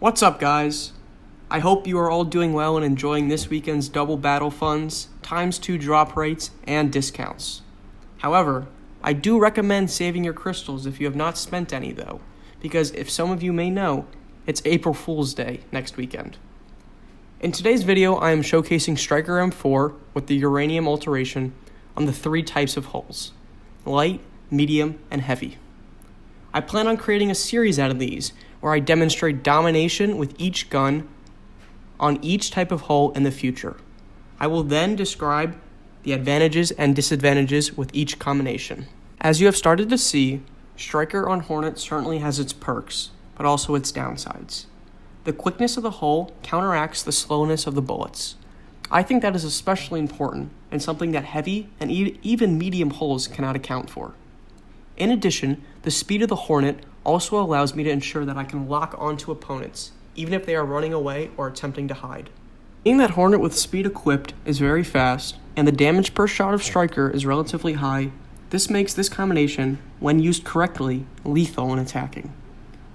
What's up, guys? I hope you are all doing well and enjoying this weekend's double battle funds, ×2 drop rates, and discounts. However, I do recommend saving your crystals if you have not spent any though, because if some of you may know, it's April Fool's Day next weekend. In today's video, I am showcasing Striker M4 with the uranium alteration on the 3 types of hulls: light, medium, and heavy. I plan on creating a series out of these where I demonstrate domination with each gun on each type of hull in the future. I will then describe the advantages and disadvantages with each combination. As you have started to see, Striker on Hornet certainly has its perks, but also its downsides. The quickness of the hull counteracts the slowness of the bullets. I think that is especially important and something that heavy and even medium hulls cannot account for. In addition, the speed of the Hornet also allows me to ensure that I can lock onto opponents, even if they are running away or attempting to hide. Being that Hornet with speed equipped is very fast, and the damage per shot of Striker is relatively high, this makes this combination, when used correctly, lethal in attacking.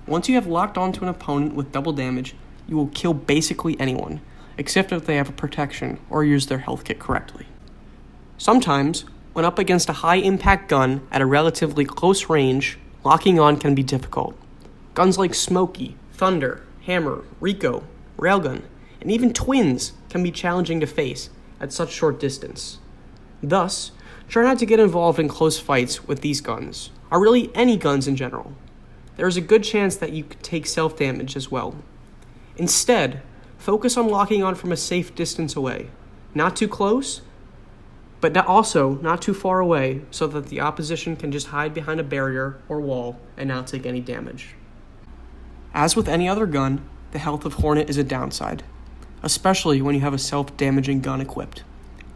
Once you have locked onto an opponent with double damage, you will kill basically anyone, except if they have a protection or use their health kit correctly. Sometimes, when up against a high-impact gun at a relatively close range, locking on can be difficult. Guns like Smokey, Thunder, Hammer, Rico, Railgun, and even Twins can be challenging to face at such short distance. Thus, try not to get involved in close fights with these guns, or really any guns in general. There is a good chance that you could take self-damage as well. Instead, focus on locking on from a safe distance away, not too close, but also not too far away so that the opposition can just hide behind a barrier or wall and not take any damage. As with any other gun, the health of Hornet is a downside, especially when you have a self-damaging gun equipped.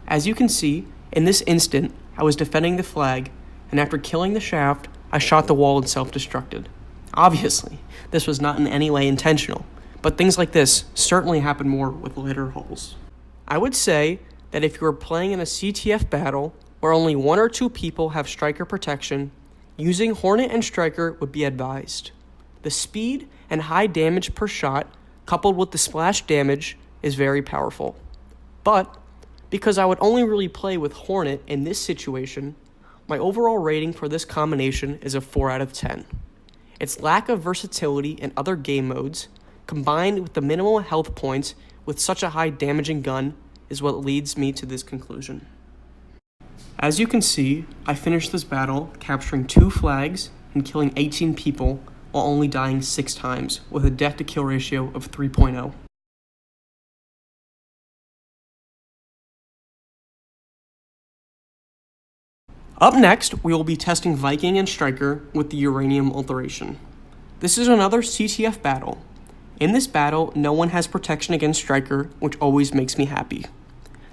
As you can see, in this instant, I was defending the flag, and after killing the shaft, I shot the wall and self-destructed. Obviously, this was not in any way intentional, but things like this certainly happen more with lighter hulls. I would say that if you are playing in a CTF battle where only 1 or 2 people have Striker protection, using Hornet and Striker would be advised. The speed and high damage per shot, coupled with the splash damage, is very powerful. But, because I would only really play with Hornet in this situation, my overall rating for this combination is a 4 out of 10. Its lack of versatility in other game modes, combined with the minimal health points with such a high damaging gun, is what leads me to this conclusion. As you can see, I finished this battle capturing 2 flags and killing 18 people while only dying 6 times with a death to kill ratio of 3.0. Up next, we will be testing Viking and Striker with the uranium alteration. This is another CTF battle. In this battle, no one has protection against Striker, which always makes me happy.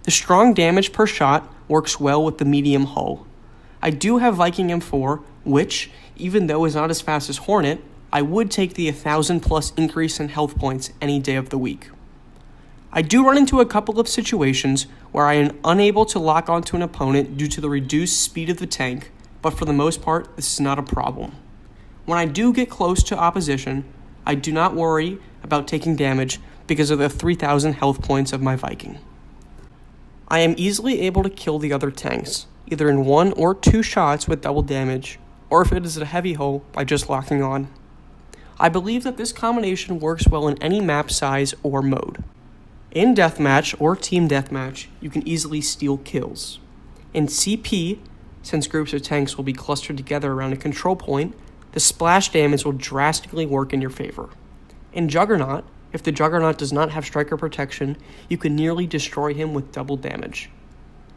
The strong damage per shot works well with the medium hull. I do have Viking M4, which, even though is not as fast as Hornet, I would take the 1,000+ increase in health points any day of the week. I do run into a couple of situations where I am unable to lock onto an opponent due to the reduced speed of the tank, but for the most part, this is not a problem. When I do get close to opposition, I do not worry about taking damage because of the 3,000 health points of my Viking. I am easily able to kill the other tanks, either in 1 or 2 shots with double damage, or if it is a heavy hull, by just locking on. I believe that this combination works well in any map size or mode. In deathmatch or team deathmatch, you can easily steal kills. In CP, since groups of tanks will be clustered together around a control point, the splash damage will drastically work in your favor. In Juggernaut, if the Juggernaut does not have Striker protection, you can nearly destroy him with double damage.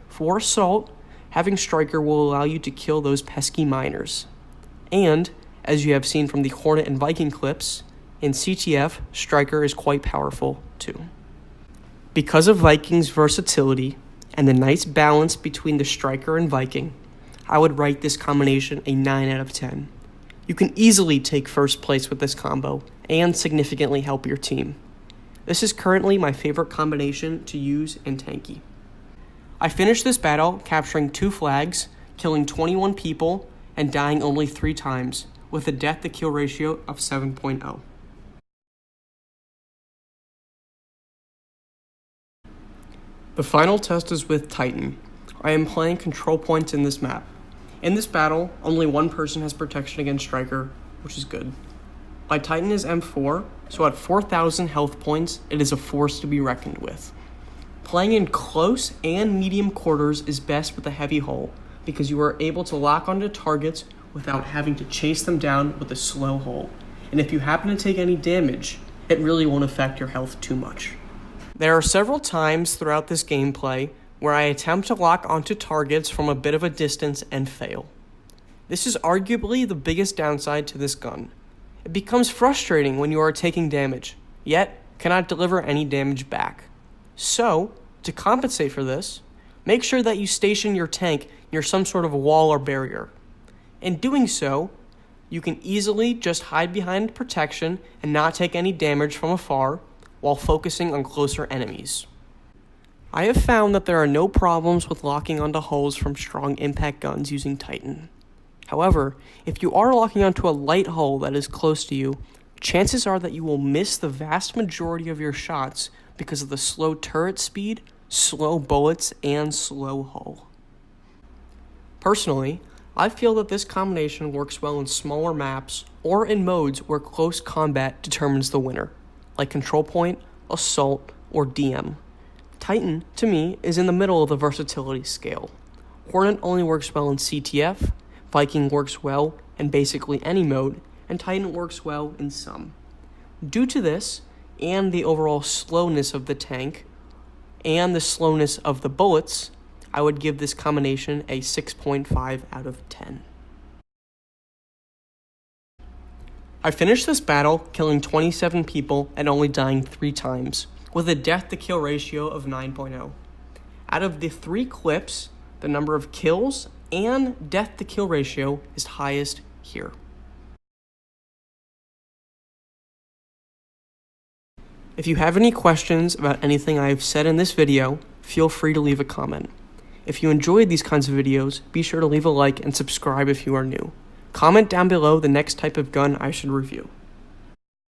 For Assault, having Striker will allow you to kill those pesky miners. And, as you have seen from the Hornet and Viking clips, in CTF, Striker is quite powerful too. Because of Viking's versatility and the nice balance between the Striker and Viking, I would rate this combination a 9 out of 10. You can easily take first place with this combo and significantly help your team. This is currently my favorite combination to use in Tanki. I finished this battle capturing 2 flags, killing 21 people, and dying only 3 times, with a death to kill ratio of 7.0. The final test is with Titan. I am playing control points in this map. In this battle, only one person has protection against Striker, which is good. My Titan is M4, so at 4,000 health points, it is a force to be reckoned with. Playing in close and medium quarters is best with a heavy hull, because you are able to lock onto targets without having to chase them down with a slow hull. And if you happen to take any damage, it really won't affect your health too much. There are several times throughout this gameplay where I attempt to lock onto targets from a bit of a distance and fail. This is arguably the biggest downside to this gun. It becomes frustrating when you are taking damage, yet cannot deliver any damage back. So, to compensate for this, make sure that you station your tank near some sort of wall or barrier. In doing so, you can easily just hide behind protection and not take any damage from afar while focusing on closer enemies. I have found that there are no problems with locking onto hulls from strong impact guns using Titan. However, if you are locking onto a light hull that is close to you, chances are that you will miss the vast majority of your shots because of the slow turret speed, slow bullets, and slow hull. Personally, I feel that this combination works well in smaller maps or in modes where close combat determines the winner, like Control Point, Assault, or DM. Titan, to me, is in the middle of the versatility scale. Hornet only works well in CTF, Viking works well in basically any mode, and Titan works well in some. Due to this, and the overall slowness of the tank, and the slowness of the bullets, I would give this combination a 6.5 out of 10. I finished this battle killing 27 people and only dying 3 times, with a death-to-kill ratio of 9.0. Out of the 3 clips, the number of kills and death-to-kill ratio is highest here. If you have any questions about anything I have said in this video, feel free to leave a comment. If you enjoyed these kinds of videos, be sure to leave a like and subscribe if you are new. Comment down below the next type of gun I should review.